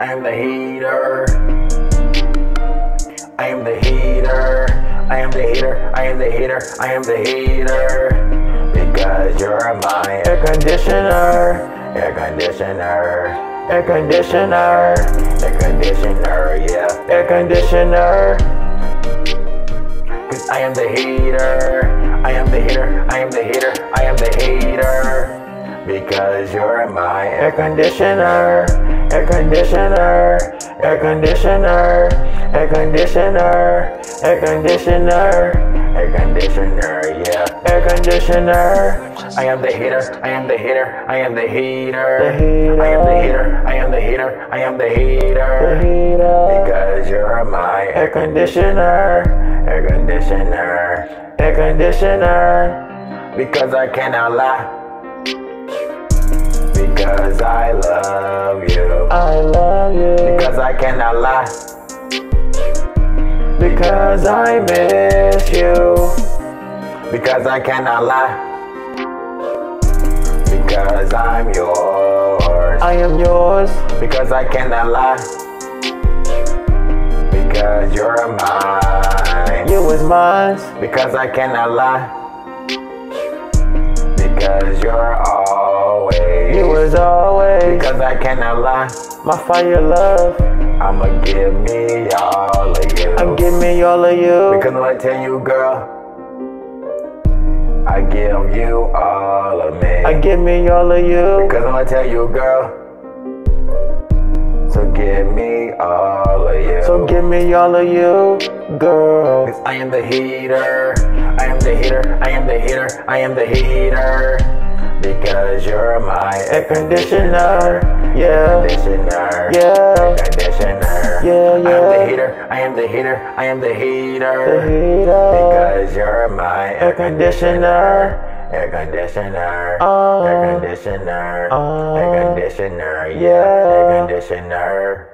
I am the heater. I am the heater. I am the heater. I am the heater. I am the heater. Because you're my air conditioner. Air conditioner. Air conditioner. Air conditioner. Yeah. Air conditioner. Cause I am the heater. I am the heater. I am the heater. I am the heater. Because you're my air conditioner. Air conditioner. Air conditioner. Air conditioner. Air conditioner. Air conditioner. Yeah. Air conditioner. I am the heater. I am the heater. I am the heater. I am the heater. I am the heater. I am the heater. Because you're my air conditioner. Air conditioner. Air conditioner. Because I cannot lie. Because I love you. I love you. Because I cannot lie. Because I miss you. Because I cannot lie. Because I'm yours. I am yours. Because I cannot lie. Because you're mine. You was mine. Because I cannot lie. Because you're always. You was always. Because I cannot lie. My fire love. I'ma give me all of you. I'm give me all of you. Because when I tell you, girl, I give you all of me. I give me all of you. Because when I tell you, girl, so give me all of you. So give me all of you, girl. Cause I am the heater. I am the heater. I am the heater. I am the heater. Because you're my air conditioner. Yeah. Conditioner. Yeah. Air conditioner. Yeah, yeah. I am the heater. I am the heater. I am the heater. The heater. Because you're my air conditioner. Air conditioner. Air conditioner. Air conditioner. Yeah. Air conditioner.